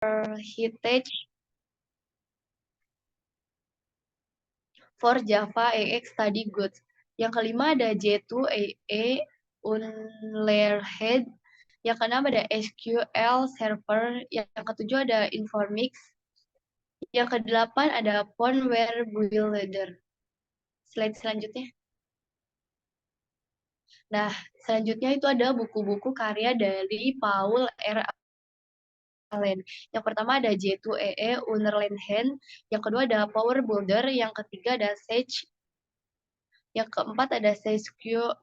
Heritage for Java EX Study Goods. Yang kelima ada J2EE Unlearned. Yang keenam ada SQL Server. Yang ketujuh ada Informix. Yang kedelapan ada Phoneware Builder. Slide selanjutnya. Nah, selanjutnya itu ada buku-buku karya dari Paul R. Allen. Yang pertama ada J2EE Unlearned. Yang kedua ada Power Builder. Yang ketiga ada Sage. Yang keempat ada SQL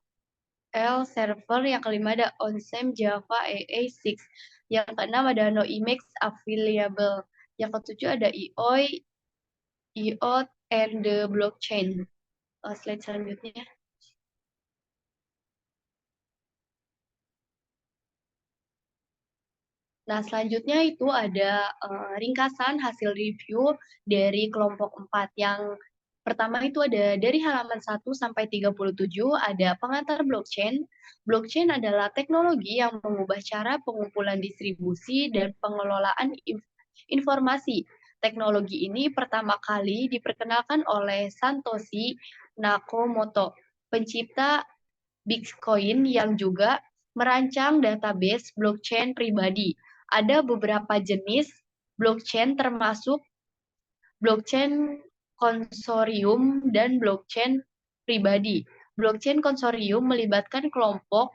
Server. Yang kelima ada OnSem Java EA6. Yang keenam ada NoImage Available. Yang ketujuh ada IoT and the Blockchain. Slide selanjutnya. Nah, selanjutnya itu ada ringkasan hasil review dari kelompok 4. Yang pertama itu ada dari halaman 1 sampai 37 ada pengantar blockchain. Blockchain adalah teknologi yang mengubah cara pengumpulan distribusi dan pengelolaan informasi. Teknologi ini pertama kali diperkenalkan oleh Satoshi Nakamoto, pencipta Bitcoin yang juga merancang database blockchain pribadi. Ada beberapa jenis blockchain termasuk blockchain konsorium dan blockchain pribadi. Blockchain konsorium melibatkan kelompok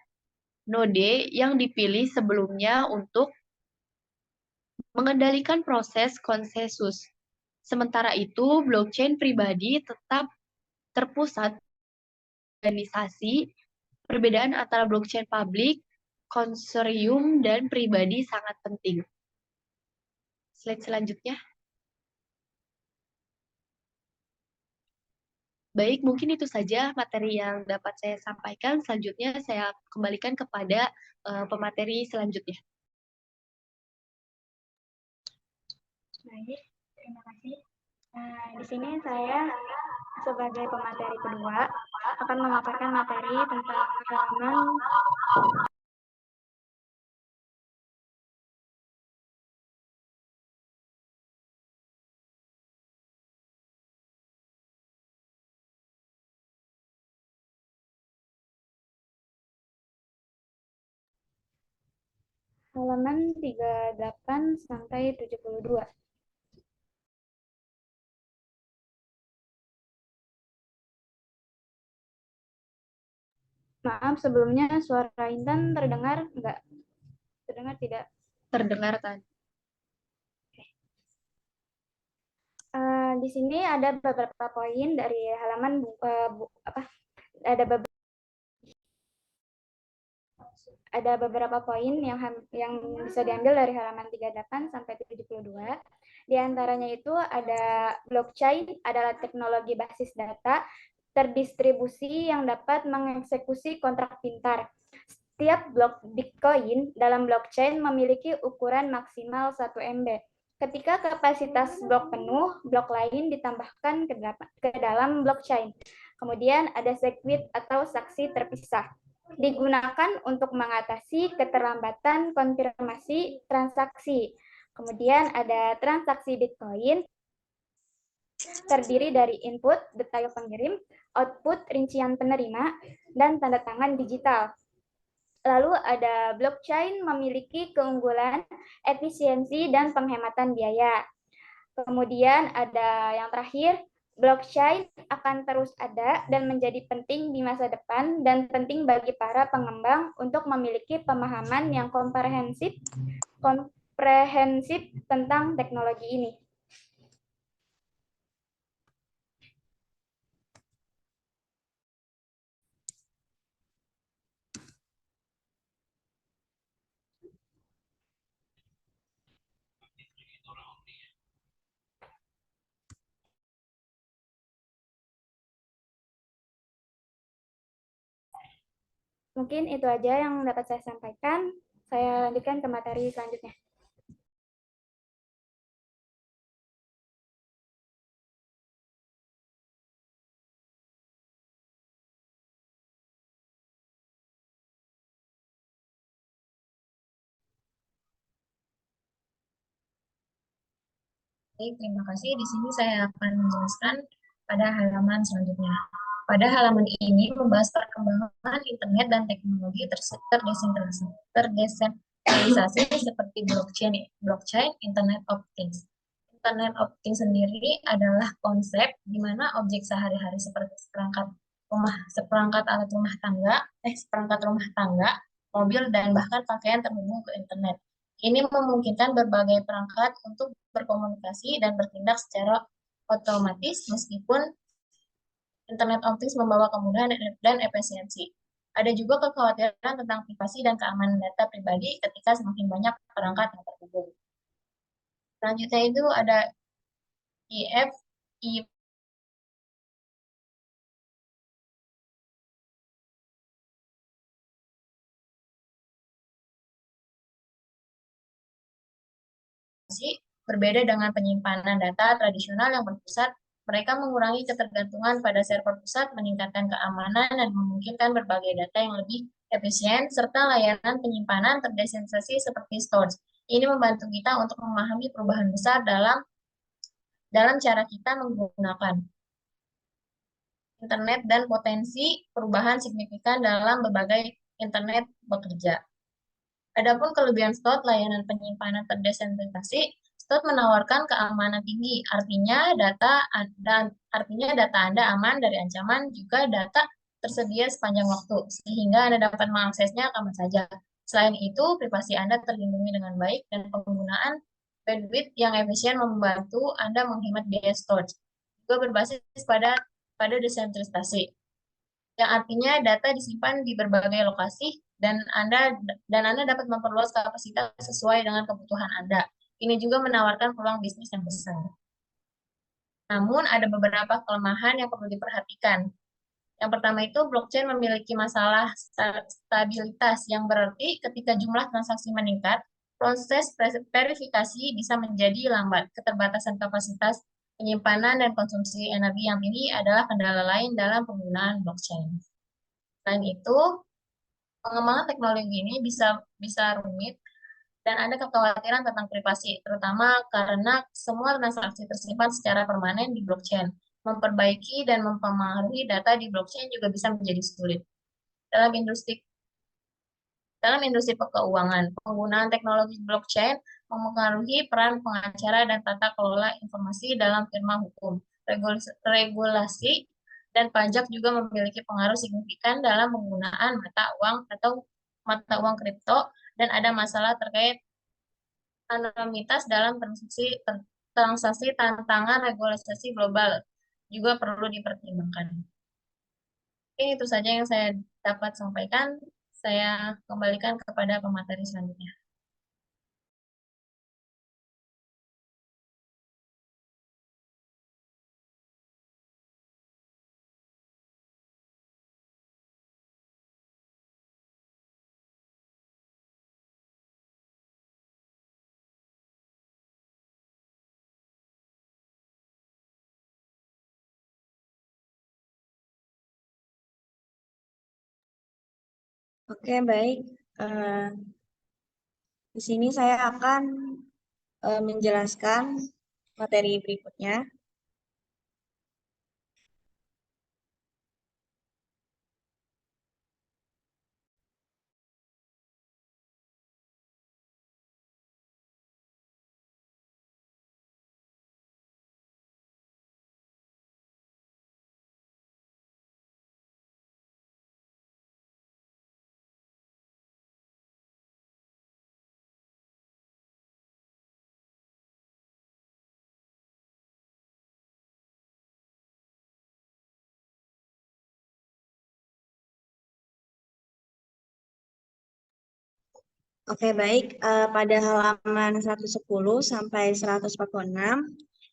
node yang dipilih sebelumnya untuk mengendalikan proses konsensus. Sementara itu, blockchain pribadi tetap terpusat organisasi. Perbedaan antara blockchain publik, konsorium, dan pribadi sangat penting. Slide selanjutnya. Baik, mungkin itu saja materi yang dapat saya sampaikan. Selanjutnya saya kembalikan kepada pemateri selanjutnya. Baik, terima kasih. Di sini saya sebagai pemateri kedua akan memaparkan materi tentang halaman 38 sampai 72. Maaf, sebelumnya suara Intan terdengar enggak? Terdengar tidak? Terdengar tadi. Di sini ada beberapa poin dari halaman ada beberapa poin yang bisa diambil dari halaman 38 sampai 72. Di antaranya itu ada blockchain adalah teknologi basis data terdistribusi yang dapat mengeksekusi kontrak pintar. Setiap blok Bitcoin dalam blockchain memiliki ukuran maksimal 1 MB. Ketika kapasitas blok penuh, blok lain ditambahkan ke dalam blockchain. Kemudian ada sekuit atau saksi terpisah. Digunakan untuk mengatasi keterlambatan konfirmasi transaksi. Kemudian ada transaksi Bitcoin terdiri dari input, detail pengirim, output, rincian penerima, dan tanda tangan digital. Lalu ada blockchain memiliki keunggulan, efisiensi, dan penghematan biaya. Kemudian ada yang terakhir, blockchain akan terus ada dan menjadi penting di masa depan dan penting bagi para pengembang untuk memiliki pemahaman yang komprehensif tentang teknologi ini. Mungkin itu aja yang dapat saya sampaikan. Saya lanjutkan ke materi selanjutnya. Baik, terima kasih. Di sini saya akan menjelaskan pada halaman selanjutnya. Pada halaman ini membahas perkembangan internet dan teknologi terdesentralisasi seperti blockchain, Internet of Things. Internet of Things sendiri adalah konsep di mana objek sehari-hari seperti seperangkat seperangkat rumah tangga, mobil, dan bahkan pakaian terhubung ke internet. Ini memungkinkan berbagai perangkat untuk berkomunikasi dan bertindak secara otomatis meskipun Internet of Things membawa kemudahan dan efisiensi. Ada juga kekhawatiran tentang privasi dan keamanan data pribadi ketika semakin banyak perangkat yang terhubung. Selanjutnya itu ada IF, berbeda dengan penyimpanan data tradisional yang berpusat, mereka mengurangi ketergantungan pada server pusat, meningkatkan keamanan, dan memungkinkan berbagai data yang lebih efisien, serta layanan penyimpanan terdesentralisasi seperti storage. Ini membantu kita untuk memahami perubahan besar dalam cara kita menggunakan internet dan potensi perubahan signifikan dalam berbagai internet bekerja. Adapun kelebihan STOT, layanan penyimpanan terdesentralisasi, STOT menawarkan keamanan tinggi, artinya data Anda aman dari ancaman, juga data tersedia sepanjang waktu, sehingga Anda dapat mengaksesnya kapan saja. Selain itu, privasi Anda terlindungi dengan baik, dan penggunaan bandwidth yang efisien membantu Anda menghemat biaya storage. Juga berbasis pada desentralisasi, yang artinya data disimpan di berbagai lokasi dan Anda dapat memperluas kapasitas sesuai dengan kebutuhan Anda. Ini juga menawarkan peluang bisnis yang besar. Namun ada beberapa kelemahan yang perlu diperhatikan. Yang pertama itu blockchain memiliki masalah stabilitas, yang berarti ketika jumlah transaksi meningkat, proses verifikasi bisa menjadi lambat. Keterbatasan kapasitas penyimpanan dan konsumsi energi yang tinggi adalah kendala lain dalam penggunaan blockchain. Selain itu, pengembangan teknologi ini bisa rumit dan ada kekhawatiran tentang privasi, terutama karena semua transaksi tersimpan secara permanen di blockchain. Memperbaiki dan mempengaruhi data di blockchain juga bisa menjadi sulit. Dalam industri keuangan, penggunaan teknologi blockchain mempengaruhi peran pengacara dan tata kelola informasi dalam firma hukum. Regulasi dan pajak juga memiliki pengaruh signifikan dalam penggunaan mata uang kripto, dan ada masalah terkait anonimitas dalam transaksi. Tantangan regulasi global juga perlu dipertimbangkan. Oke, itu saja yang saya dapat sampaikan. Saya kembalikan kepada pemateri selanjutnya. Oke, baik. Di sini saya akan menjelaskan materi berikutnya. Oke, baik. Pada halaman 110 sampai 146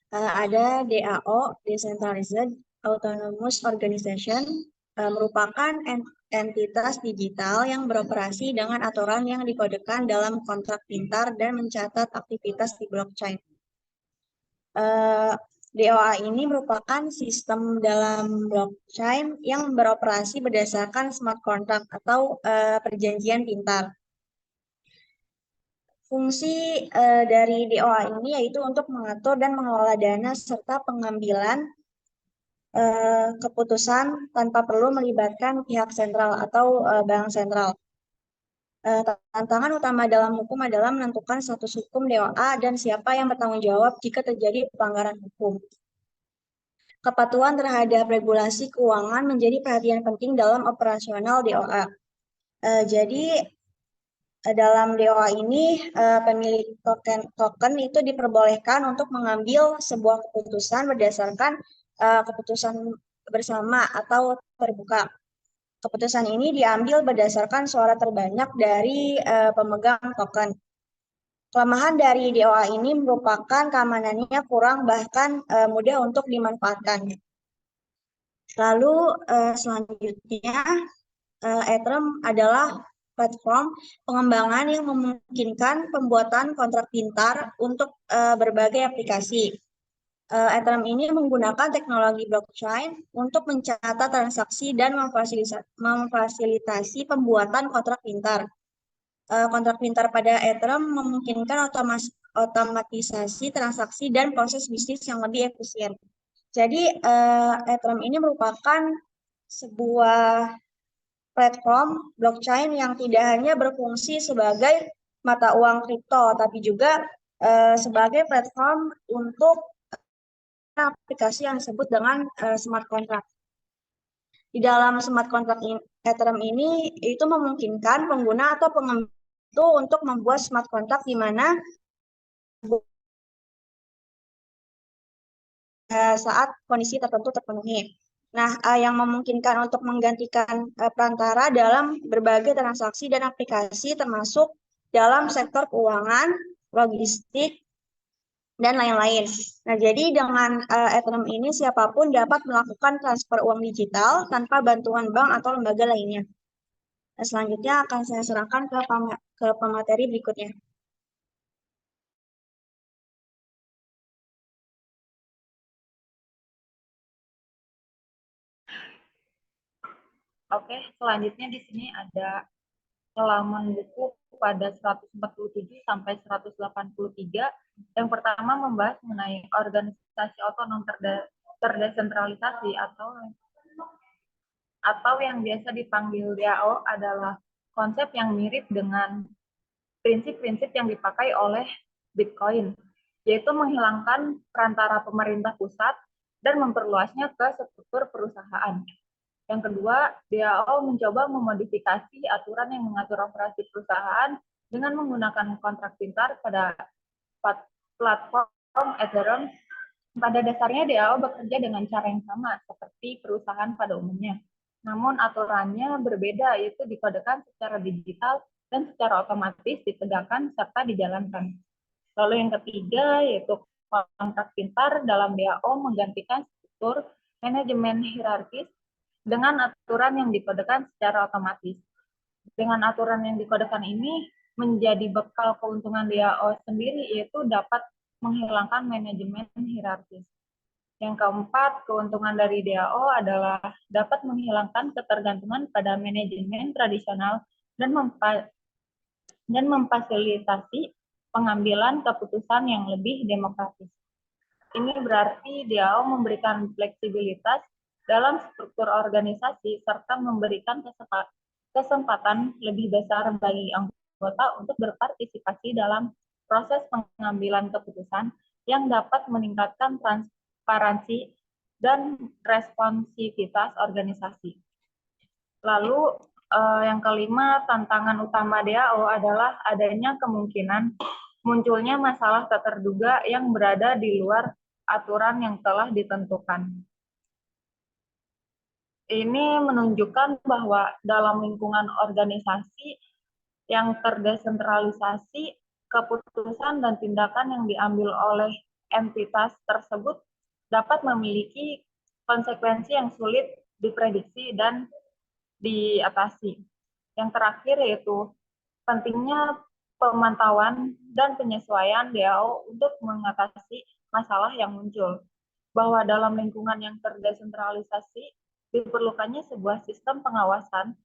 ada DAO, Decentralized Autonomous Organization, merupakan entitas digital yang beroperasi dengan aturan yang dikodekan dalam kontrak pintar dan mencatat aktivitas di blockchain. DOA ini merupakan sistem dalam blockchain yang beroperasi berdasarkan smart contract atau perjanjian pintar. Fungsi dari DOA ini yaitu untuk mengatur dan mengelola dana serta pengambilan keputusan tanpa perlu melibatkan pihak sentral atau bank sentral. Tantangan utama dalam hukum adalah menentukan status hukum DOA dan siapa yang bertanggung jawab jika terjadi pelanggaran hukum. Kepatuhan terhadap regulasi keuangan menjadi perhatian penting dalam operasional DOA. Jadi dalam DOA ini pemilik token itu diperbolehkan untuk mengambil sebuah keputusan berdasarkan keputusan bersama atau terbuka. Keputusan ini diambil berdasarkan suara terbanyak dari pemegang token. Kelemahan dari DOA ini merupakan keamanannya kurang bahkan mudah untuk dimanfaatkan. Lalu selanjutnya Ethereum adalah platform pengembangan yang memungkinkan pembuatan kontrak pintar untuk berbagai aplikasi. Ethereum ini menggunakan teknologi blockchain untuk mencatat transaksi dan memfasilitasi pembuatan kontrak pintar. Kontrak pintar pada Ethereum memungkinkan otomatisasi transaksi dan proses bisnis yang lebih efisien. Jadi, Ethereum ini merupakan sebuah platform blockchain yang tidak hanya berfungsi sebagai mata uang kripto, tapi juga sebagai platform untuk aplikasi yang disebut dengan smart contract. Di dalam smart contract Ethereum ini itu memungkinkan pengguna atau pengguna itu untuk membuat smart contract di mana saat kondisi tertentu terpenuhi. Nah, yang memungkinkan untuk menggantikan perantara dalam berbagai transaksi dan aplikasi termasuk dalam sektor keuangan, logistik, dan lain-lain. Nah, jadi dengan Ethereum ini siapapun dapat melakukan transfer uang digital tanpa bantuan bank atau lembaga lainnya. Nah, selanjutnya akan saya serahkan ke pemateri berikutnya. Oke, selanjutnya di sini ada halaman buku pada 147 sampai 183. Yang pertama membahas mengenai organisasi otonom terdesentralisasi atau yang biasa dipanggil DAO adalah konsep yang mirip dengan prinsip-prinsip yang dipakai oleh Bitcoin, yaitu menghilangkan perantara pemerintah pusat dan memperluasnya ke struktur perusahaan. Yang kedua, DAO mencoba memodifikasi aturan yang mengatur operasi perusahaan dengan menggunakan kontrak pintar pada platform Ethereum. Pada dasarnya DAO bekerja dengan cara yang sama seperti perusahaan pada umumnya. Namun aturannya berbeda, yaitu dikodekan secara digital dan secara otomatis ditegakkan serta dijalankan. Lalu yang ketiga yaitu kontrak pintar dalam DAO menggantikan struktur manajemen hierarkis dengan aturan yang dikodekan secara otomatis. Dengan aturan yang dikodekan ini menjadi bekal keuntungan DAO sendiri, yaitu dapat menghilangkan manajemen hierarkis. Yang keempat, keuntungan dari DAO adalah dapat menghilangkan ketergantungan pada manajemen tradisional dan memfasilitasi pengambilan keputusan yang lebih demokratis. Ini berarti DAO memberikan fleksibilitas dalam struktur organisasi serta memberikan kesempatan lebih besar bagi anggota untuk berpartisipasi dalam proses pengambilan keputusan yang dapat meningkatkan transparansi dan responsivitas organisasi. Lalu yang kelima, tantangan utama DAO adalah adanya kemungkinan munculnya masalah tak terduga yang berada di luar aturan yang telah ditentukan. Ini menunjukkan bahwa dalam lingkungan organisasi yang terdesentralisasi, keputusan dan tindakan yang diambil oleh entitas tersebut dapat memiliki konsekuensi yang sulit diprediksi dan diatasi. Yang terakhir yaitu pentingnya pemantauan dan penyesuaian DAO untuk mengatasi masalah yang muncul. Bahwa dalam lingkungan yang terdesentralisasi, diperlukannya sebuah sistem pengawasan,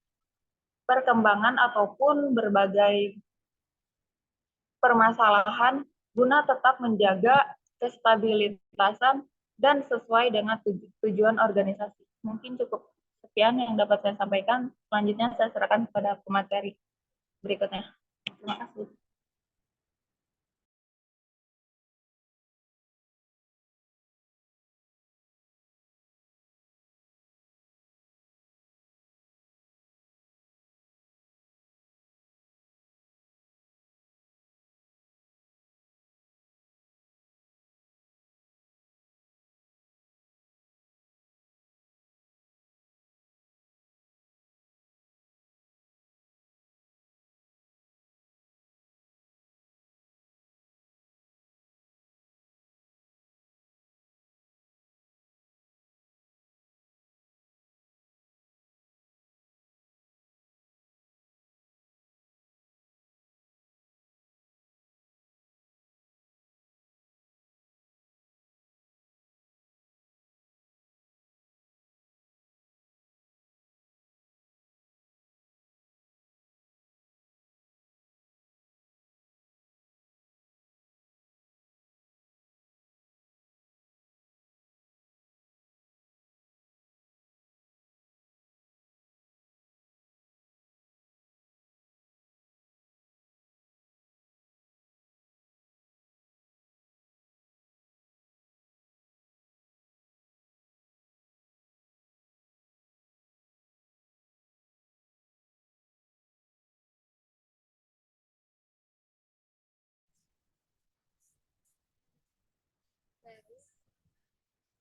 perkembangan ataupun berbagai permasalahan guna tetap menjaga kestabilitasan dan sesuai dengan tujuan organisasi. Mungkin cukup sekian yang dapat saya sampaikan. Selanjutnya saya serahkan kepada pemateri berikutnya. Terima kasih.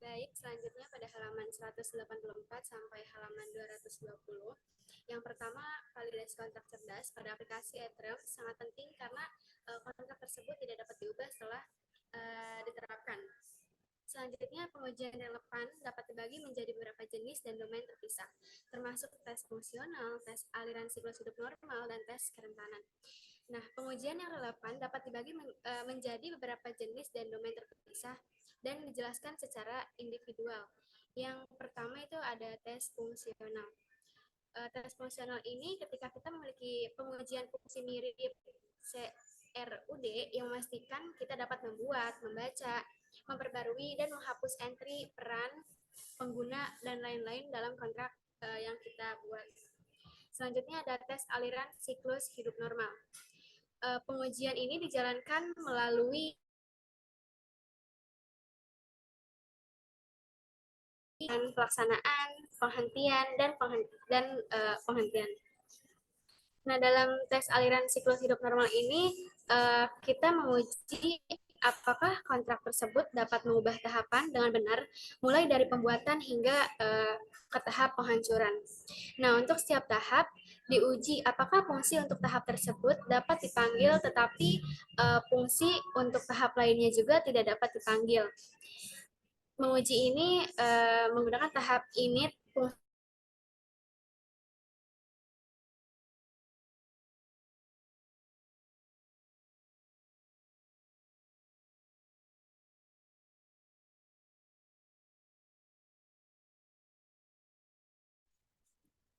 Baik, selanjutnya pada halaman 184 sampai halaman 220. Yang pertama, validasi kontrak cerdas pada aplikasi Ethereum sangat penting karena kontrak tersebut tidak dapat diubah setelah diterapkan. Selanjutnya, pengujian relevan dapat dibagi menjadi beberapa jenis dan domain terpisah, termasuk tes fungsional, tes aliran siklus hidup normal, dan tes kerentanan. Nah, pengujian yang relevan dapat dibagi menjadi beberapa jenis dan domain terpisah dan dijelaskan secara individual. Yang pertama itu ada tes fungsional. Tes fungsional ini ketika kita memiliki pengujian fungsi mirip CRUD yang memastikan kita dapat membuat, membaca, memperbarui, dan menghapus entry, peran, pengguna, dan lain-lain dalam kontrak yang kita buat. Selanjutnya ada tes aliran siklus hidup normal. Pengujian ini dijalankan melalui pelaksanaan, penghentian, dan penghentian. Nah, dalam tes aliran siklus hidup normal ini, kita menguji apakah kontrak tersebut dapat mengubah tahapan dengan benar, mulai dari pembuatan hingga ke tahap penghancuran. Nah, untuk setiap tahap, diuji apakah fungsi untuk tahap tersebut dapat dipanggil, tetapi fungsi untuk tahap lainnya juga tidak dapat dipanggil. Menguji ini menggunakan tahap init,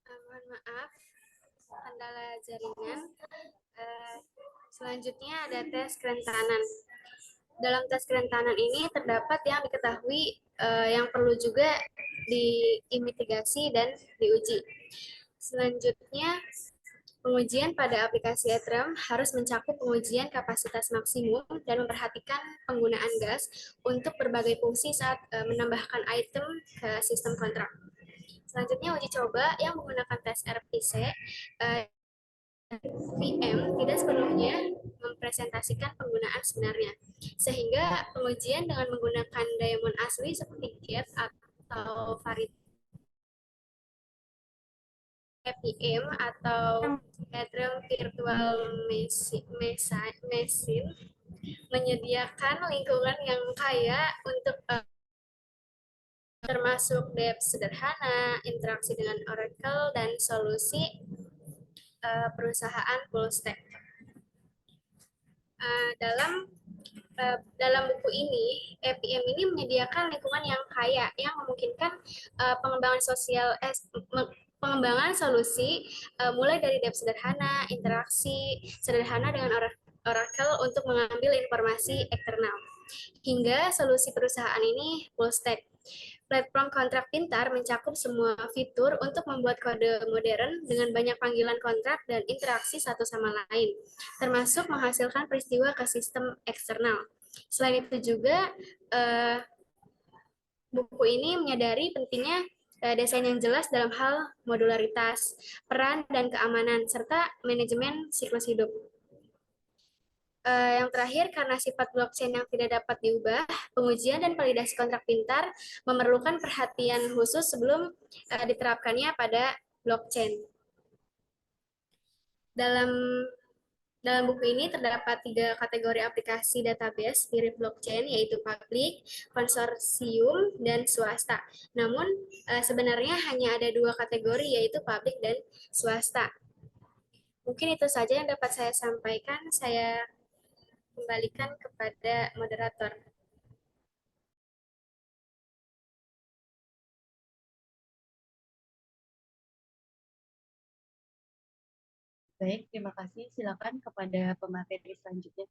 mohon maaf, kendala jaringan. Selanjutnya ada tes kerentanan. Dalam tes kerentanan ini terdapat yang diketahui yang perlu juga diimitigasi dan diuji. Selanjutnya, pengujian pada aplikasi Ethereum harus mencakup pengujian kapasitas maksimum dan memperhatikan penggunaan gas untuk berbagai fungsi saat menambahkan item ke sistem kontrak. Selanjutnya, uji coba yang menggunakan tes RPC VM tidak sepenuhnya mempresentasikan penggunaan sebenarnya, sehingga pengujian dengan menggunakan diamond asli seperti GET atau variety EPM atau Ethereum Virtual Machine menyediakan lingkungan yang kaya untuk termasuk dApp sederhana, interaksi dengan Oracle, dan solusi perusahaan full stack. Dalam buku ini, EPM ini menyediakan lingkungan yang kaya yang memungkinkan pengembangan solusi mulai dari dApp sederhana, interaksi sederhana dengan Oracle untuk mengambil informasi eksternal. Hingga solusi perusahaan ini full stack. Platform kontrak pintar mencakup semua fitur untuk membuat kode modern dengan banyak panggilan kontrak dan interaksi satu sama lain, termasuk menghasilkan peristiwa ke sistem eksternal. Selain itu juga, buku ini menyadari pentingnya desain yang jelas dalam hal modularitas, peran dan keamanan, serta manajemen siklus hidup. Yang terakhir, karena sifat blockchain yang tidak dapat diubah, pengujian dan validasi kontrak pintar memerlukan perhatian khusus sebelum diterapkannya pada blockchain. Dalam buku ini terdapat 3 kategori aplikasi database mirip blockchain, yaitu publik, konsorsium, dan swasta. Namun, sebenarnya hanya ada 2 kategori, yaitu publik dan swasta. Mungkin itu saja yang dapat saya sampaikan. Saya kembalikan kepada moderator. Baik, terima kasih. Silakan kepada pemateri selanjutnya.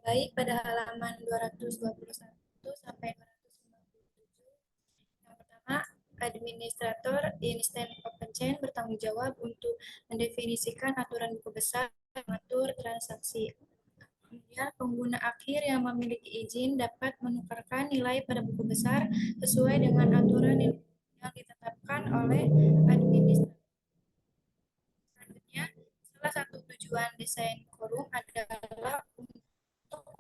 Baik, pada halaman 221 sampai 257. Yang pertama, administrator instant open chain bertanggung jawab untuk mendefinisikan aturan buku besar dan mengatur transaksi. Kemudian, pengguna akhir yang memiliki izin dapat menukarkan nilai pada buku besar sesuai dengan aturan yang ditetapkan oleh administrator. Selanjutnya, salah satu tujuan desain quorum adalah untuk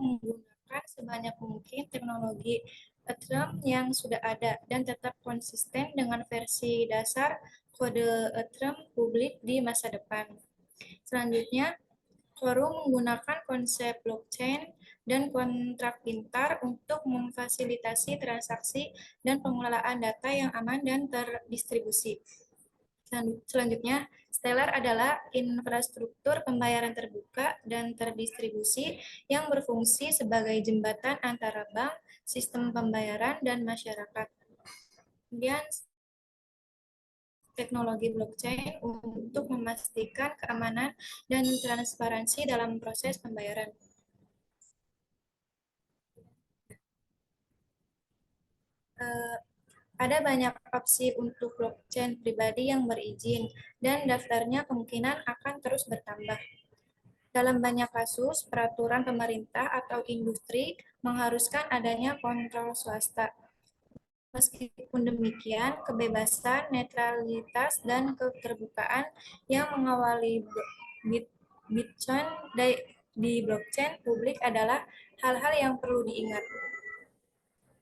menggunakan sebanyak mungkin teknologi Ethereum yang sudah ada dan tetap konsisten dengan versi dasar kode Ethereum publik di masa depan. Selanjutnya, Quorum menggunakan konsep blockchain dan kontrak pintar untuk memfasilitasi transaksi dan pengelolaan data yang aman dan terdistribusi. Selanjutnya, Stellar adalah infrastruktur pembayaran terbuka dan terdistribusi yang berfungsi sebagai jembatan antara bank, sistem pembayaran, dan masyarakat. Kemudian, teknologi blockchain untuk memastikan keamanan dan transparansi dalam proses pembayaran. Ada banyak opsi untuk blockchain pribadi yang berizin, dan daftarnya kemungkinan akan terus bertambah. Dalam banyak kasus, peraturan pemerintah atau industri mengharuskan adanya kontrol swasta. Meskipun demikian, kebebasan, netralitas, dan keterbukaan yang mengawali Bitcoin di blockchain publik adalah hal-hal yang perlu diingat.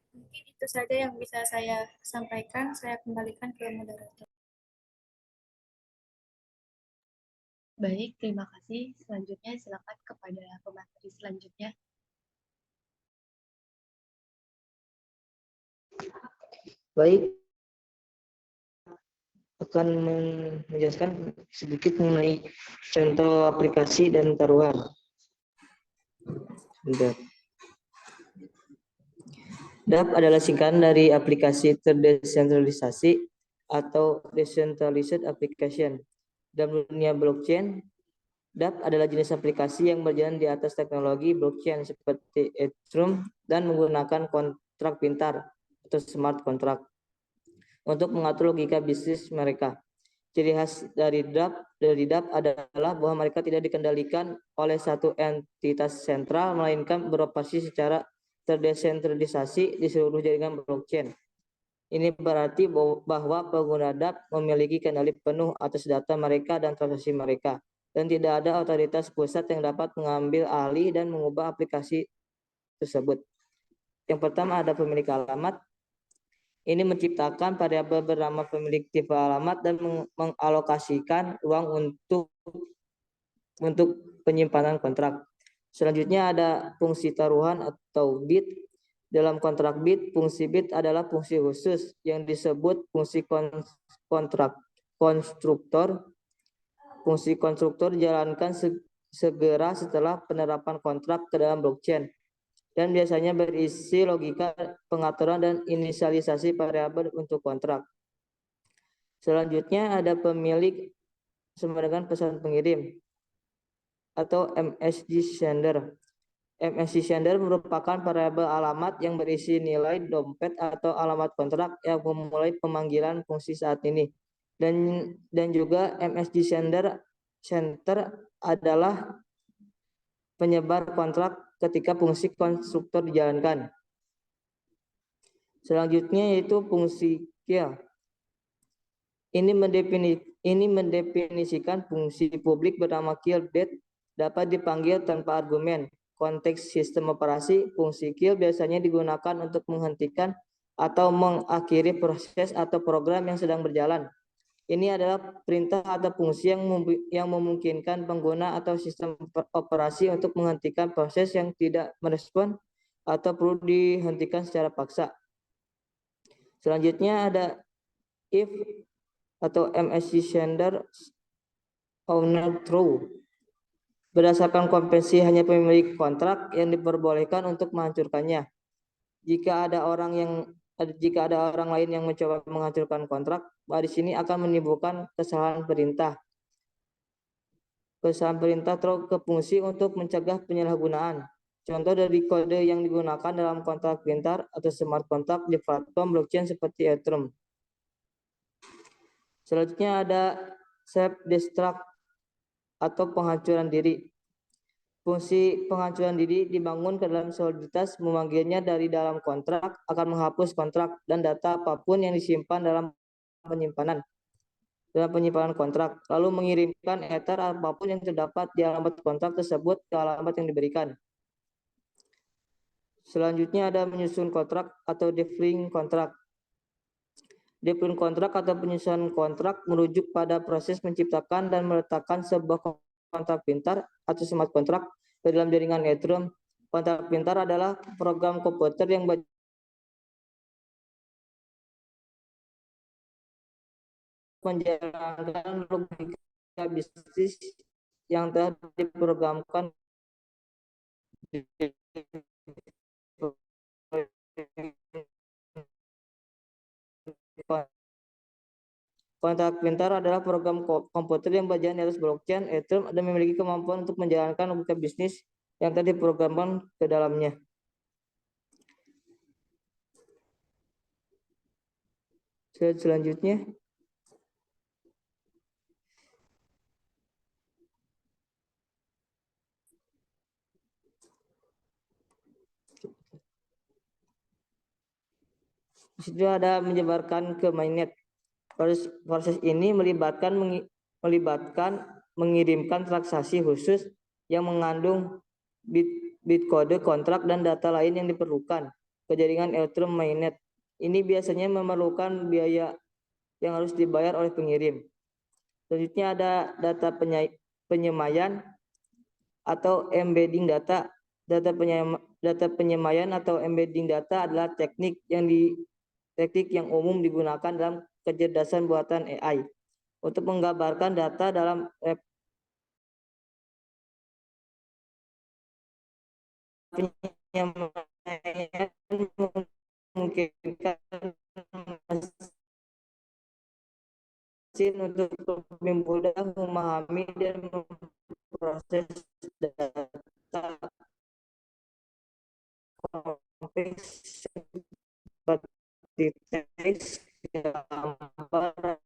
Mungkin itu saja yang bisa saya sampaikan. Saya kembalikan ke moderator. Baik, terima kasih. Selanjutnya silakan kepada pemateri selanjutnya. Baik, akan menjelaskan sedikit mengenai contoh aplikasi dan taruhan. DApp adalah singkatan dari aplikasi terdesentralisasi atau Decentralized Application. Dalam dunia blockchain, DApp adalah jenis aplikasi yang berjalan di atas teknologi blockchain seperti Ethereum dan menggunakan kontrak pintar atau smart contract untuk mengatur logika bisnis mereka. Ciri khas dari DApp adalah bahwa mereka tidak dikendalikan oleh satu entitas sentral, melainkan beroperasi secara terdesentralisasi di seluruh jaringan blockchain. Ini berarti bahwa pengguna DApp memiliki kendali penuh atas data mereka dan transaksi mereka, dan tidak ada otoritas pusat yang dapat mengambil alih dan mengubah aplikasi tersebut. Yang pertama ada pemilik alamat. Ini menciptakan variabel bernama pemilik tipe alamat dan mengalokasikan uang untuk penyimpanan kontrak. Selanjutnya ada fungsi taruhan atau bit. Dalam kontrak bit, fungsi bit adalah fungsi khusus yang disebut fungsi kontrak konstruktor. Fungsi konstruktor dijalankan segera setelah penerapan kontrak ke dalam blockchain dan biasanya berisi logika pengaturan dan inisialisasi variabel untuk kontrak. Selanjutnya ada pemilik sama dengan pesan pengirim atau MSG sender. MSG sender merupakan variabel alamat yang berisi nilai dompet atau alamat kontrak yang memulai pemanggilan fungsi saat ini. Dan juga MSG center adalah penyebar kontrak ketika fungsi konstruktor dijalankan. Selanjutnya yaitu fungsi kill. Ini mendefinisikan fungsi publik bernama kill date dapat dipanggil tanpa argumen. Konteks sistem operasi, fungsi kill biasanya digunakan untuk menghentikan atau mengakhiri proses atau program yang sedang berjalan. Ini adalah perintah atau fungsi yang memungkinkan pengguna atau sistem operasi untuk menghentikan proses yang tidak merespon atau perlu dihentikan secara paksa. Selanjutnya ada if atau MSG sender owner true. Berdasarkan konvensi hanya pemilik kontrak yang diperbolehkan untuk menghancurkannya. Jika ada orang lain yang mencoba menghancurkan kontrak, di sini akan menimbulkan kesalahan perintah. Kesalahan perintah ke fungsi untuk mencegah penyalahgunaan. Contoh dari kode yang digunakan dalam kontrak pintar atau smart contract di platform blockchain seperti Ethereum. Selanjutnya ada self-destruct atau penghancuran diri. Fungsi penghancuran diri dibangun ke dalam soliditas, memanggilnya dari dalam kontrak, akan menghapus kontrak dan data apapun yang disimpan dalam penyimpanan kontrak, lalu mengirimkan ether apapun yang terdapat di alamat kontrak tersebut ke alamat yang diberikan. Selanjutnya ada menyusun kontrak atau defining kontrak. Defining kontrak atau penyusunan kontrak merujuk pada proses menciptakan dan meletakkan sebuah kontrak pintar atau smart kontrak ke dalam jaringan Ethereum. Kontrak pintar adalah program komputer yang menjalankan logika bisnis yang telah diprogramkan Kontrak pintar adalah program komputer yang berjalan di atas blockchain Ethereum dan memiliki kemampuan untuk menjalankan logika bisnis yang telah diprogramkan ke dalamnya. Selanjutnya sudah ada menyebarkan ke mainnet. Proses ini melibatkan mengirimkan transaksi khusus yang mengandung bit kode kontrak dan data lain yang diperlukan ke jaringan Ethereum mainnet. Ini biasanya memerlukan biaya yang harus dibayar oleh pengirim. Selanjutnya ada data penyemayan atau embedding data. Data penyemayan atau embedding data adalah teknik yang umum digunakan dalam kecerdasan buatan AI untuk menggambarkan data dalam memungkinkan mesin untuk lebih mudah memahami dan memproses data kompleks seperti teks, gambar,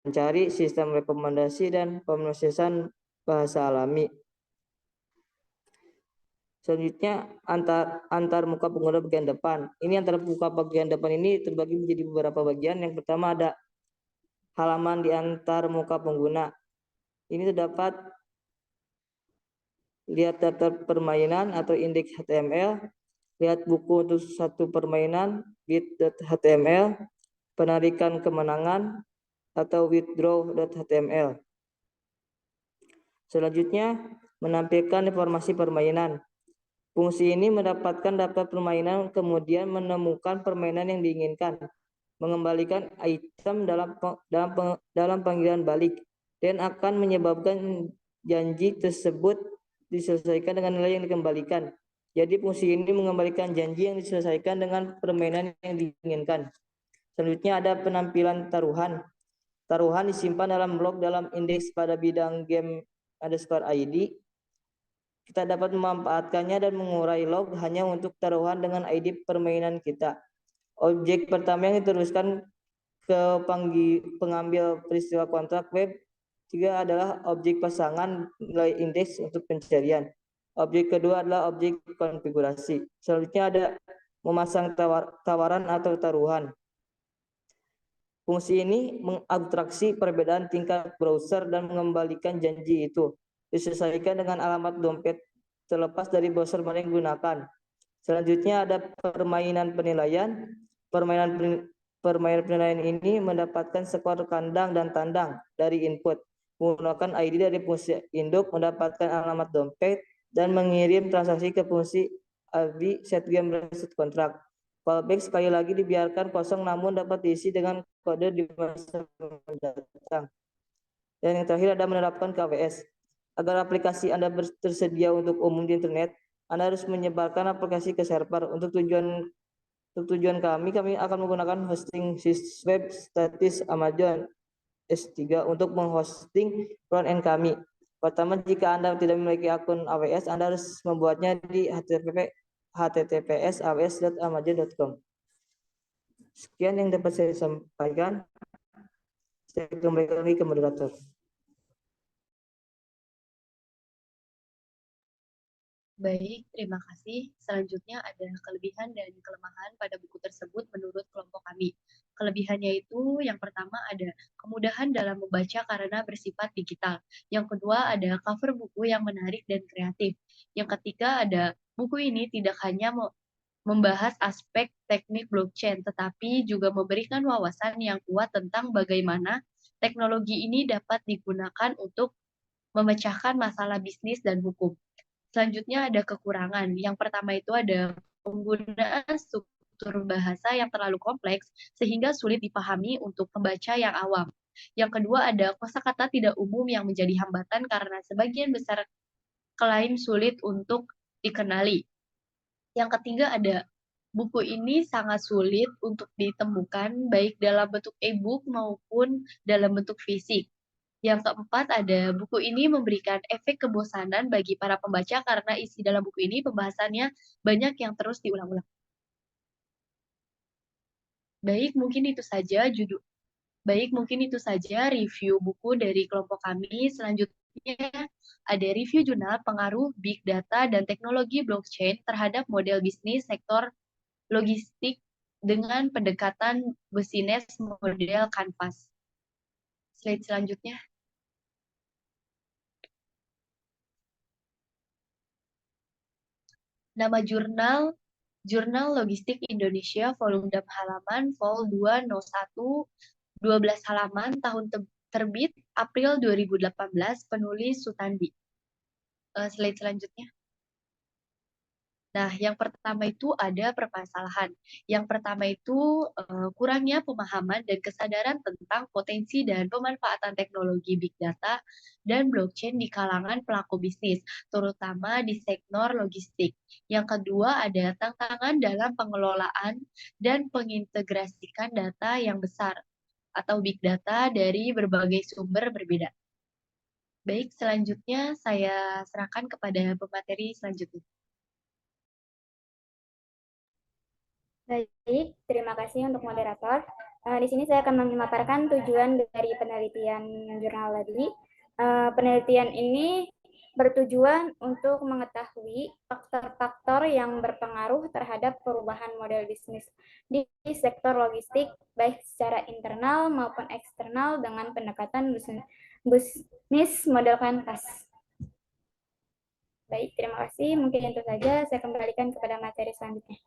mencari sistem rekomendasi dan pemrosesan bahasa alami. Selanjutnya antar muka pengguna bagian depan. Ini antar muka bagian depan ini terbagi menjadi beberapa bagian. Yang pertama ada halaman di antar muka pengguna. Ini terdapat lihat daftar permainan atau indeks HTML, lihat buku untuk satu permainan, bit.html, penarikan kemenangan atau withdraw.html. Selanjutnya menampilkan informasi permainan. Fungsi ini mendapatkan daftar permainan kemudian menemukan permainan yang diinginkan, mengembalikan item dalam panggilan balik dan akan menyebabkan janji tersebut diselesaikan dengan nilai yang dikembalikan. Jadi fungsi ini mengembalikan janji yang diselesaikan dengan permainan yang diinginkan. Selanjutnya ada penampilan taruhan. Taruhan disimpan dalam blok dalam indeks pada bidang game_id. Kita dapat memanfaatkannya dan mengurai log hanya untuk taruhan dengan ID permainan kita. Objek pertama yang diteruskan ke pengambil peristiwa kontrak web 3 adalah objek pasangan nilai indeks untuk pencarian. Objek kedua adalah objek konfigurasi. Selanjutnya ada memasang tawaran atau taruhan. Fungsi ini mengabstraksi perbedaan tingkat browser dan mengembalikan janji itu. Disesuaikan dengan alamat dompet terlepas dari browser mana yang digunakan. Selanjutnya ada permainan penilaian. Permainan penilaian ini mendapatkan skor kandang dan tandang dari input. Menggunakan ID dari fungsi induk, mendapatkan alamat dompet, dan mengirim transaksi ke fungsi AB setGame reset contract. Callback sekali lagi dibiarkan kosong namun dapat diisi dengan kode di masa mendatang. Dan yang terakhir ada menerapkan KWS. Agar aplikasi Anda tersedia untuk umum di internet, Anda harus menyebarkan aplikasi ke server. Untuk tujuan kami akan menggunakan hosting web statis Amazon S3 untuk menghosting front-end kami. Pertama, jika Anda tidak memiliki akun AWS, Anda harus membuatnya di https://aws.amazon.com. Sekian yang dapat saya sampaikan. Saya kembali lagi ke moderator. Baik, terima kasih. Selanjutnya ada kelebihan dan kelemahan pada buku tersebut menurut kelompok kami. Kelebihannya itu yang pertama ada kemudahan dalam membaca karena bersifat digital. Yang kedua ada cover buku yang menarik dan kreatif. Yang ketiga ada buku ini tidak hanya membahas aspek teknik blockchain, tetapi juga memberikan wawasan yang kuat tentang bagaimana teknologi ini dapat digunakan untuk memecahkan masalah bisnis dan hukum. Selanjutnya ada kekurangan. Yang pertama itu ada penggunaan struktur bahasa yang terlalu kompleks sehingga sulit dipahami untuk pembaca yang awam. Yang kedua ada kosakata tidak umum yang menjadi hambatan karena sebagian besar klaim sulit untuk dikenali. Yang ketiga ada buku ini sangat sulit untuk ditemukan baik dalam bentuk e-book maupun dalam bentuk fisik. Yang keempat ada buku ini memberikan efek kebosanan bagi para pembaca karena isi dalam buku ini pembahasannya banyak yang terus diulang-ulang. Baik, mungkin itu saja review buku dari kelompok kami. Selanjutnya ada review jurnal pengaruh Big Data dan teknologi blockchain terhadap model bisnis sektor logistik dengan pendekatan business model Canvas. Slide selanjutnya. Nama jurnal Logistik Indonesia, volume 6 halaman, vol 201, 12 halaman, tahun terbit April 2018, penulis Sutandi. Slide selanjutnya. Nah, yang pertama itu ada permasalahan. Yang pertama itu kurangnya pemahaman dan kesadaran tentang potensi dan pemanfaatan teknologi big data dan blockchain di kalangan pelaku bisnis, terutama di sektor logistik. Yang kedua ada tantangan dalam pengelolaan dan pengintegrasikan data yang besar atau big data dari berbagai sumber berbeda. Baik, selanjutnya saya serahkan kepada pemateri selanjutnya. Baik, terima kasih untuk moderator. Di sini saya akan memaparkan tujuan dari penelitian jurnal tadi. Penelitian ini bertujuan untuk mengetahui faktor-faktor yang berpengaruh terhadap perubahan model bisnis di sektor logistik, baik secara internal maupun eksternal dengan pendekatan bisnis model Canvas. Baik, terima kasih. Mungkin itu saja. Saya kembalikan kepada materi selanjutnya.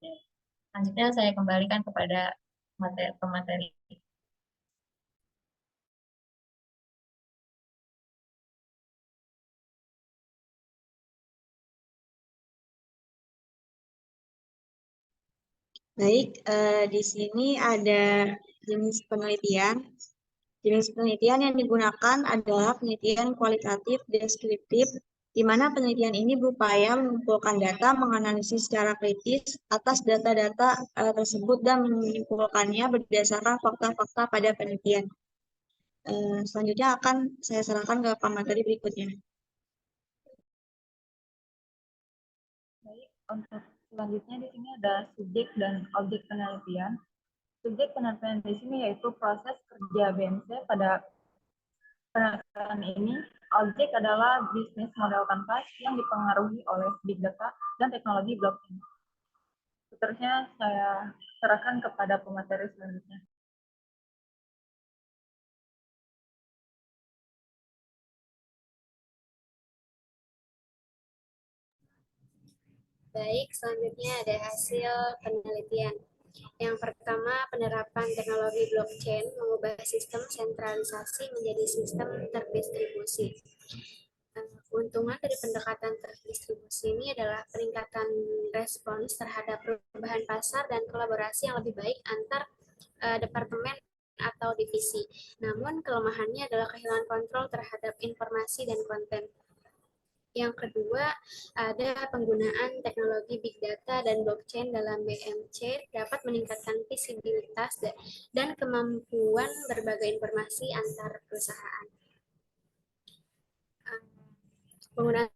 Selanjutnya saya kembalikan kepada pemateri. Baik, di sini ada jenis penelitian. Jenis penelitian yang digunakan adalah penelitian kualitatif deskriptif, di mana penelitian ini berupaya mengumpulkan data, menganalisis secara kritis atas data-data tersebut dan menyimpulkannya berdasarkan fakta-fakta pada penelitian. Selanjutnya akan saya serahkan ke pemateri berikutnya. Baik, untuk selanjutnya di sini ada subjek dan objek penelitian. Subjek penelitian di sini yaitu proses kerja BMC pada penelitian ini. Objek adalah bisnis model kanvas yang dipengaruhi oleh big data dan teknologi blockchain. Seterusnya saya serahkan kepada pemateri selanjutnya. Baik, selanjutnya ada hasil penelitian. Yang pertama, penerapan teknologi blockchain mengubah sistem sentralisasi menjadi sistem terdistribusi. Keuntungan dari pendekatan terdistribusi ini adalah peningkatan respons terhadap perubahan pasar dan kolaborasi yang lebih baik antar departemen atau divisi. Namun kelemahannya adalah kehilangan kontrol terhadap informasi dan konten. Yang kedua, ada penggunaan teknologi big data dan blockchain dalam BMC dapat meningkatkan visibilitas dan kemampuan berbagai informasi antar perusahaan. Penggunaan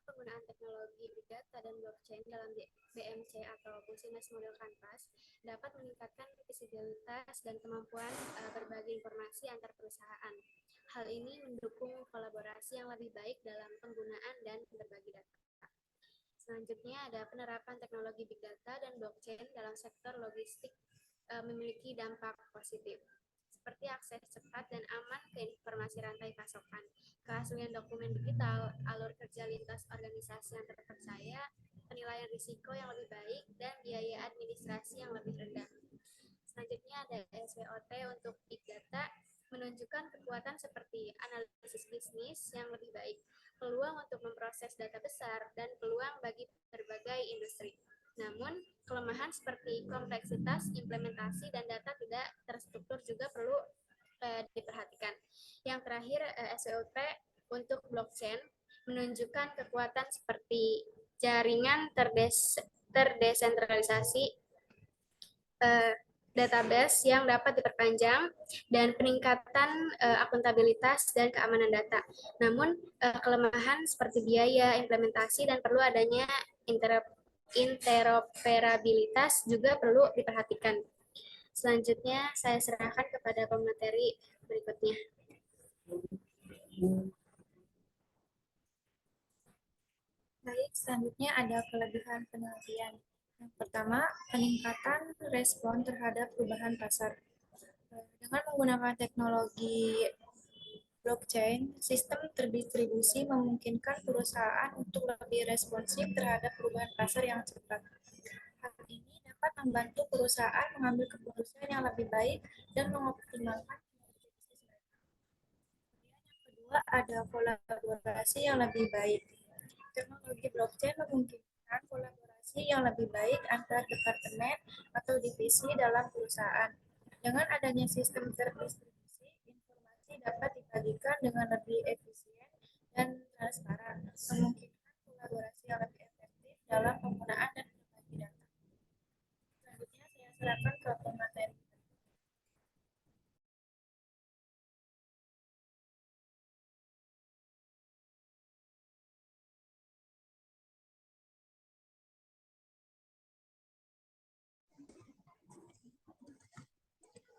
penggunaan teknologi big data dan blockchain dalam BMC atau Business Model Canvas dapat meningkatkan visibilitas dan kemampuan berbagi informasi antar perusahaan. Hal ini mendukung kolaborasi yang lebih baik dalam penggunaan dan berbagi data. Selanjutnya ada penerapan teknologi big data dan blockchain dalam sektor logistik memiliki dampak positif, seperti akses cepat dan aman ke informasi rantai pasokan, keaslian dokumen digital, alur kerja lintas organisasi yang terpercaya, penilaian risiko yang lebih baik, dan biaya administrasi yang lebih rendah. Selanjutnya ada SWOT untuk Big Data, menunjukkan kekuatan seperti analisis bisnis yang lebih baik, peluang untuk memproses data besar, dan peluang bagi berbagai industri. Namun, kelemahan seperti kompleksitas, implementasi, dan data tidak terstruktur juga perlu diperhatikan. Yang terakhir, SWOT untuk blockchain menunjukkan kekuatan seperti jaringan terdesentralisasi, database yang dapat diperpanjang, dan peningkatan akuntabilitas dan keamanan data. Namun, kelemahan seperti biaya, implementasi, dan perlu adanya interoperabilitas juga perlu diperhatikan. Selanjutnya, saya serahkan kepada pemateri berikutnya. Baik, selanjutnya ada kelebihan penelitian. Yang pertama, peningkatan respon terhadap perubahan pasar. Dengan menggunakan teknologi blockchain, sistem terdistribusi memungkinkan perusahaan untuk lebih responsif terhadap perubahan pasar yang cepat. Hal ini dapat membantu perusahaan mengambil keputusan yang lebih baik dan mengoptimalkan kinerja bisnis mereka. Yang kedua, ada kolaborasi yang lebih baik. Teknologi blockchain memungkinkan kolaborasi yang lebih baik antar departemen atau divisi dalam perusahaan. Dengan adanya sistem terdistribusi, informasi dapat dibagikan dengan lebih efisien dan transparan, memungkinkan kolaborasi yang lebih efektif dalam penggunaan dan berbagi data. Selanjutnya saya serahkan ke pemateri.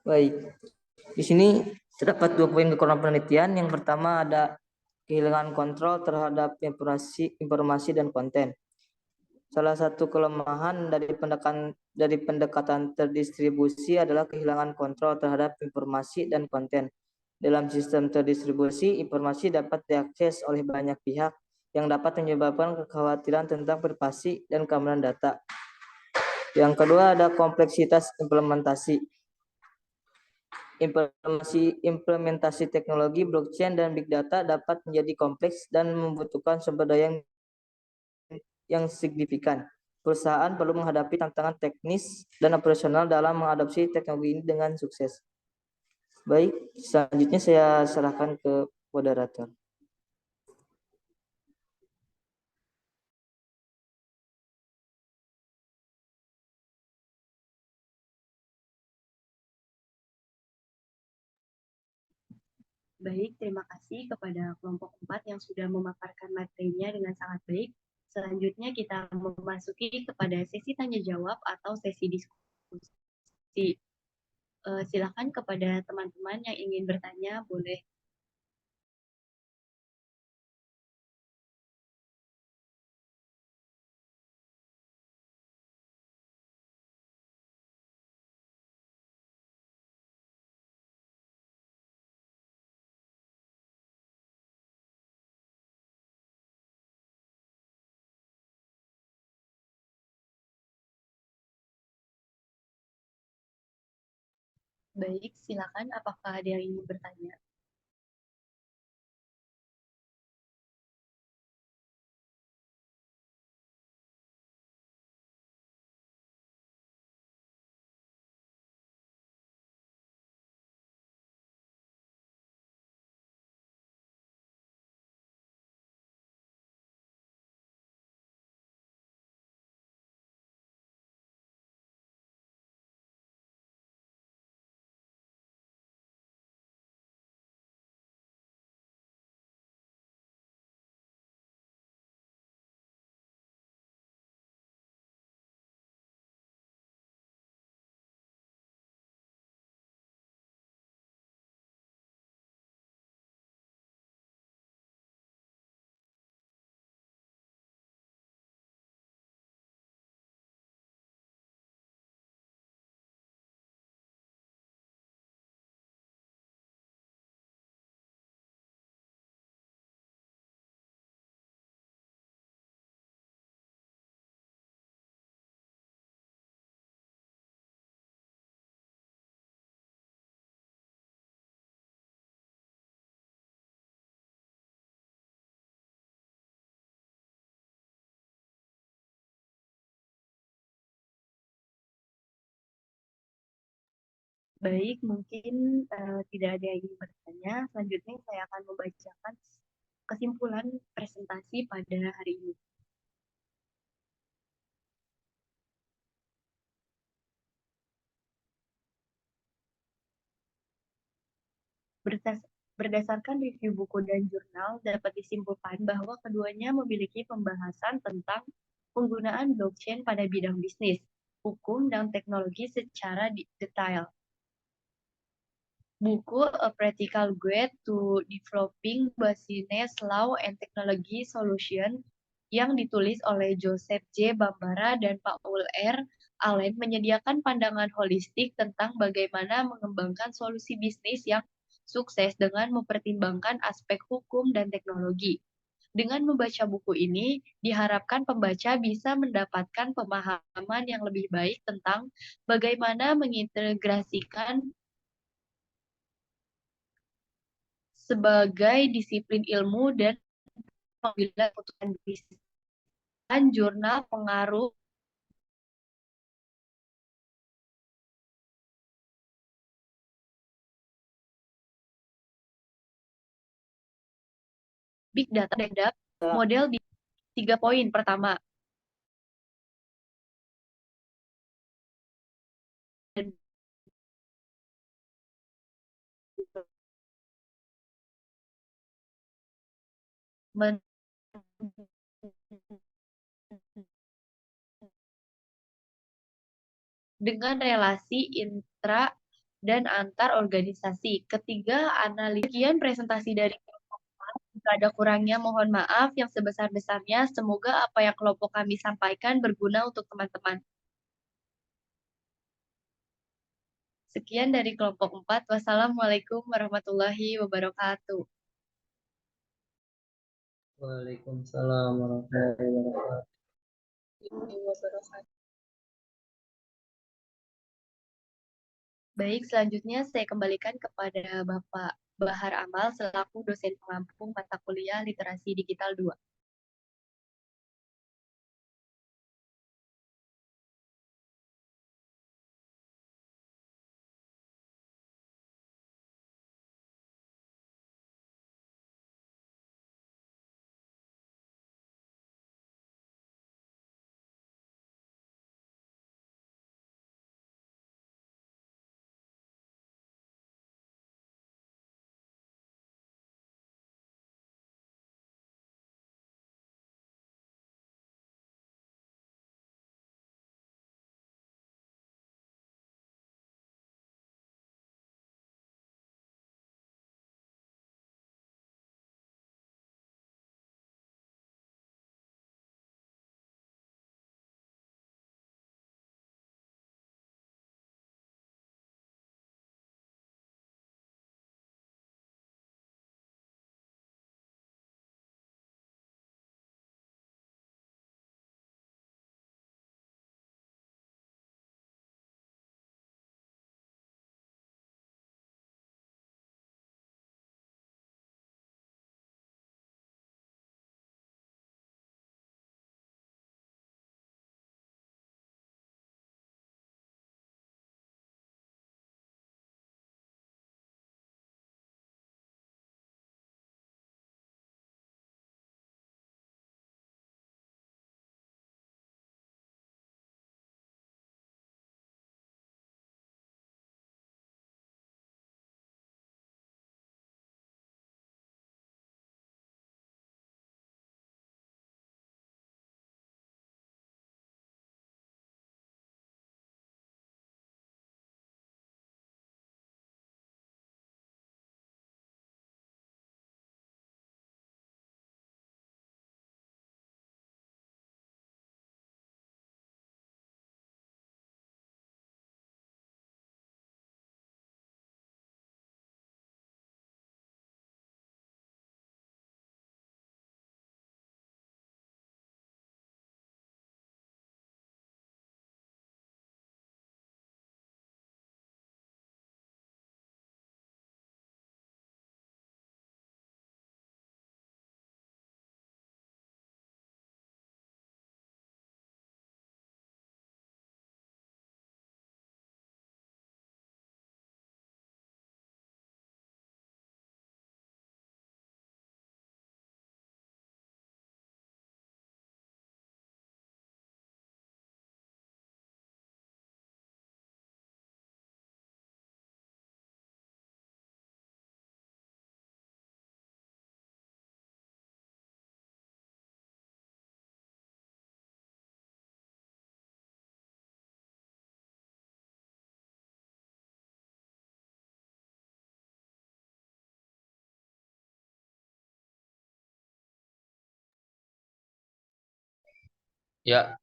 Baik, di sini Terdapat 2 poin kekurangan penelitian. Yang pertama ada kehilangan kontrol terhadap informasi dan konten. Salah satu kelemahan dari pendekatan terdistribusi adalah kehilangan kontrol terhadap informasi dan konten. Dalam sistem terdistribusi, informasi dapat diakses oleh banyak pihak yang dapat menyebabkan kekhawatiran tentang privasi dan keamanan data. Yang kedua ada kompleksitas implementasi. Implementasi teknologi blockchain dan big data dapat menjadi kompleks dan membutuhkan sumber daya yang signifikan. Perusahaan perlu menghadapi tantangan teknis dan operasional dalam mengadopsi teknologi ini dengan sukses. Baik, selanjutnya saya serahkan ke moderator. Baik, terima kasih kepada kelompok 4 yang sudah memaparkan materinya dengan sangat baik. Selanjutnya kita memasuki kepada sesi tanya jawab atau sesi diskusi. Silakan kepada teman-teman yang ingin bertanya, boleh. Baik, silakan. Apakah ada yang ingin bertanya? Baik, mungkin tidak ada yang ingin bertanya. Selanjutnya saya akan membacakan kesimpulan presentasi pada hari ini. Berdasarkan review buku dan jurnal, dapat disimpulkan bahwa keduanya memiliki pembahasan tentang penggunaan blockchain pada bidang bisnis, hukum, dan teknologi secara detail. Buku A Practical Guide to Developing Business Law and Technology Solution yang ditulis oleh Joseph J. Bambara dan Paul R. Allen menyediakan pandangan holistik tentang bagaimana mengembangkan solusi bisnis yang sukses dengan mempertimbangkan aspek hukum dan teknologi. Dengan membaca buku ini, diharapkan pembaca bisa mendapatkan pemahaman yang lebih baik tentang bagaimana mengintegrasikan sebagai disiplin ilmu dan pengambilan keputusan bisnis dan jurnal pengaruh big data dan model di 3 poin. Pertama, dengan relasi intra dan antar organisasi. Ketiga, analisis. Sekian presentasi dari kelompok 4. Jika ada kurangnya, mohon maaf yang sebesar-besarnya. Semoga apa yang kelompok kami sampaikan berguna untuk teman-teman. Sekian dari kelompok 4. Wassalamualaikum warahmatullahi wabarakatuh. Waalaikumsalam warahmatullahi wabarakatuh. Baik, selanjutnya saya kembalikan kepada Bapak Bahar Amal selaku dosen pengampu mata kuliah Literasi Digital 2. Ya,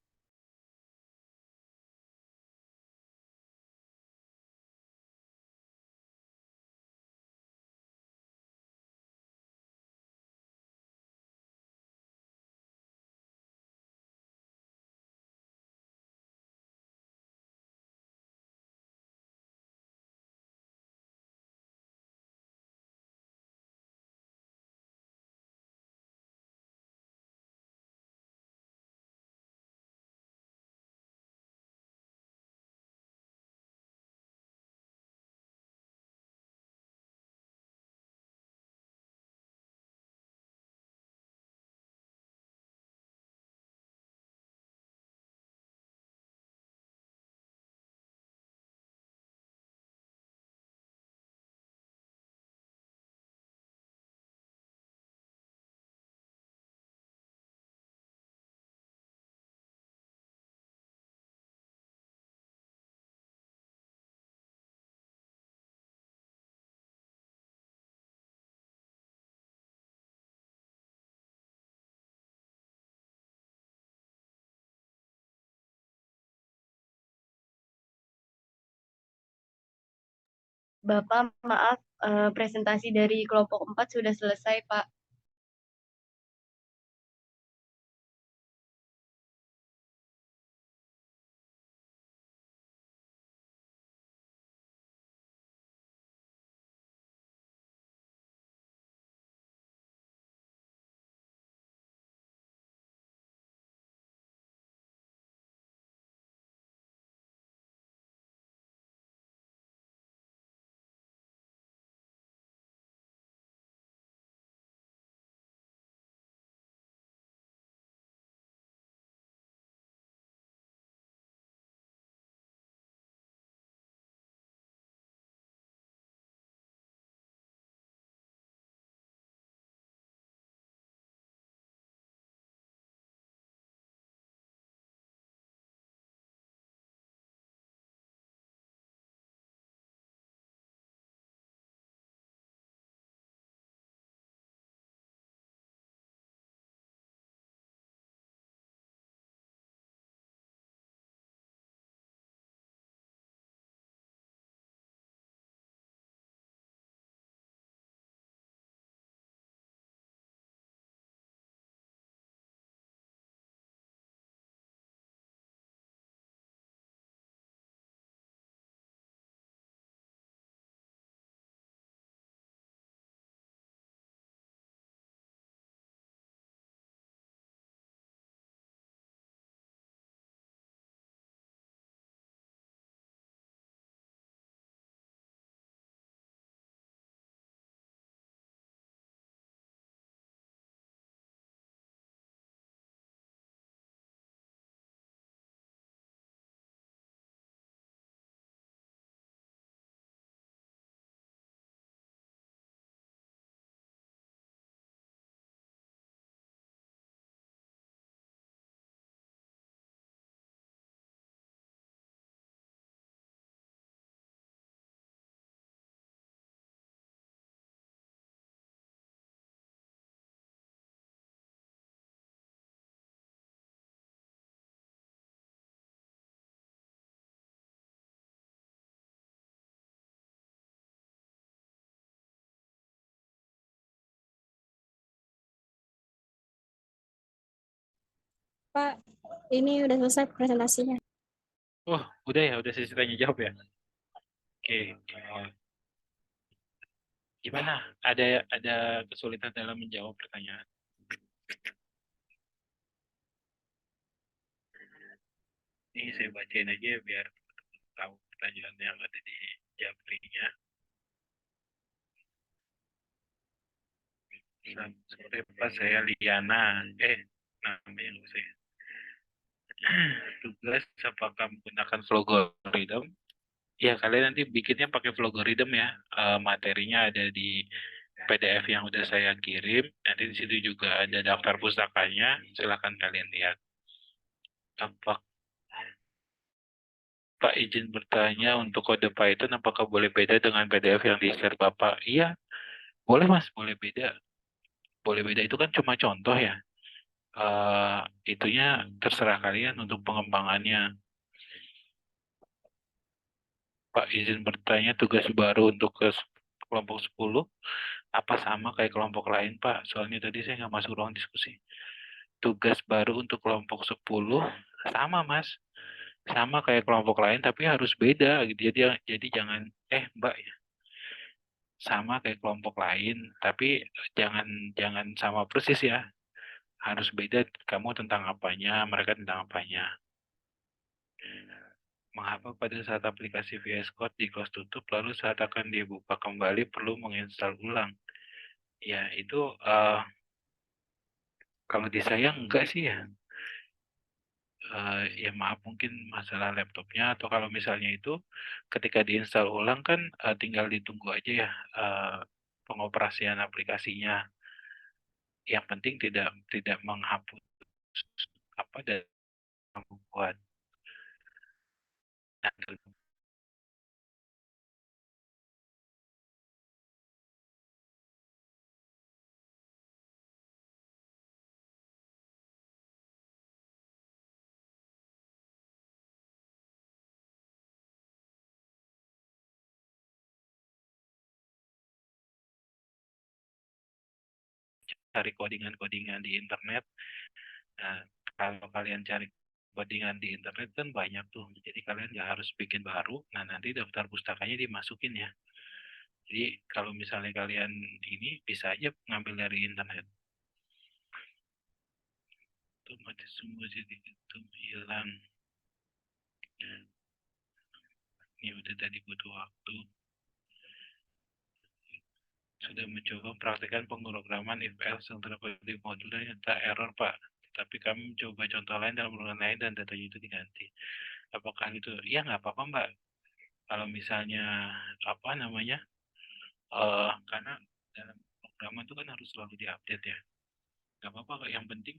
Bapak, maaf, presentasi dari kelompok 4 sudah selesai, Pak. Pak, ini udah selesai presentasinya. Oh, udah ya, udah selesai tanya jawab ya. Oke. Gimana? Ada kesulitan dalam menjawab pertanyaan? Ini saya bacain aja biar tahu pertanyaan yang ada di Japrinya. Seperti Pak saya Liana, namanya saya. Tugas apakah menggunakan logarithm? Ya, kalian nanti bikinnya pakai logarithm ya. Materinya ada di PDF yang udah saya kirim. Nanti di situ juga ada daftar pustakanya. Silakan kalian lihat. Pak izin bertanya untuk kode Python apakah boleh beda dengan PDF yang di-share Bapak? Iya, boleh Mas, boleh beda. Boleh beda itu kan cuma contoh ya. Itunya terserah kalian untuk pengembangannya. Pak izin bertanya tugas baru untuk ke kelompok 10 apa sama kayak kelompok lain Pak? Soalnya tadi saya nggak masuk ruang diskusi. Tugas baru untuk kelompok 10 sama Mas. Sama kayak kelompok lain tapi harus beda gitu. Jadi jangan Mbak ya. Sama kayak kelompok lain tapi jangan jangan sama persis ya. Harus beda kamu tentang apanya, mereka tentang apanya. Mengapa pada saat aplikasi VS Code di close tutup, lalu saat akan dibuka kembali perlu menginstal ulang? Ya, itu kalau di saya enggak sih ya. Ya maaf mungkin masalah laptopnya atau kalau misalnya itu ketika diinstal ulang kan tinggal ditunggu aja ya pengoperasian aplikasinya. Yang penting tidak menghapus apa dan membuat. Nah, cari codingan-codingan di internet. Nah, kalau kalian cari codingan di internet kan banyak tuh. Jadi kalian nggak harus bikin baru. Nah, nanti daftar pustakanya dimasukin ya. Jadi kalau misalnya kalian ini bisa aja ngambil dari internet. Otomatis semua jadi itu hilang. Ini udah tadi butuh waktu. Sudah mencoba praktekkan pemrograman if else yang terdapat di modul dan nyata error Pak. Tapi kami mencoba contoh lain dalam ruangan lain dan datanya itu diganti. Apakah itu? Ya nggak apa-apa Mbak. Kalau misalnya apa namanya? Karena dalam pemrograman itu kan harus selalu diupdate ya. Nggak apa-apa Kak. Yang penting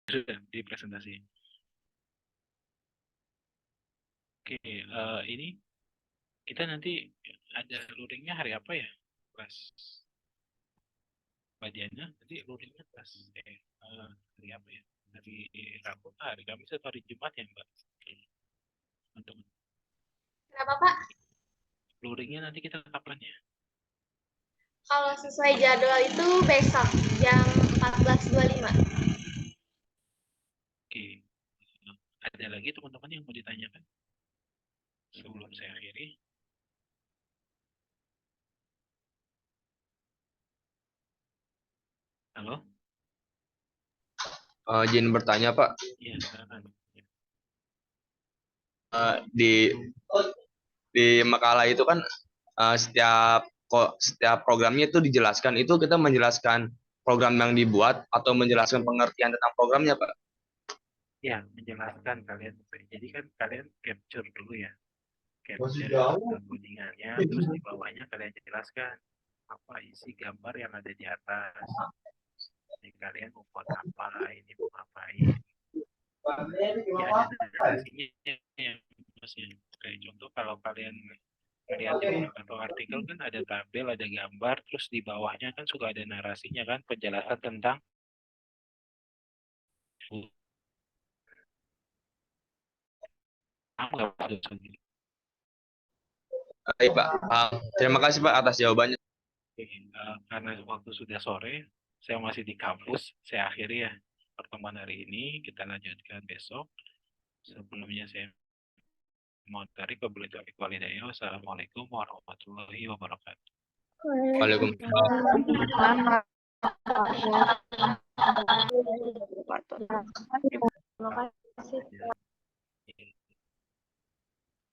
sudah di presentasi. Oke, ini kita nanti ada luringnya hari apa ya? Kelas bagiannya nanti luringnya kelas hari apa ya? Hari Rabu, hari Kamis atau hari Jumat ya Mbak? Untuk Kenapa Pak? luringnya nanti kita kapan ya? Kalau sesuai jadwal itu besok jam 14.25. Oke. Ada lagi teman-teman yang mau ditanyakan? Sebelum saya akhiri. Halo? Izin bertanya Pak, Iya, silakan. di makalah itu kan setiap programnya itu dijelaskan, itu kita menjelaskan program yang dibuat atau menjelaskan pengertian tentang programnya Pak? Ya, menjelaskan kalian. Jadi kan kalian capture dulu ya. Capture codingannya, terus di bawahnya kalian jelaskan apa isi gambar yang ada di atas. Jadi kalian mau buat apa, ini mau ngapain. Ya, ada narasinya ya, maksudnya. Kayak contoh kalau kalian lihat atau artikel kan ada tabel, ada gambar, terus di bawahnya kan suka ada narasinya kan, penjelasan tentang Baik Pak, terima kasih Pak atas jawabannya. Karena waktu sudah sore, saya masih di kampus, saya akhiri ya pertemuan hari ini, kita lanjutkan besok. Sebelumnya saya mohon tarik wabillahi taufiq wal hidayah. Wassalamualaikum warahmatullahi wabarakatuh. Waalaikumsalam. Terima kasih.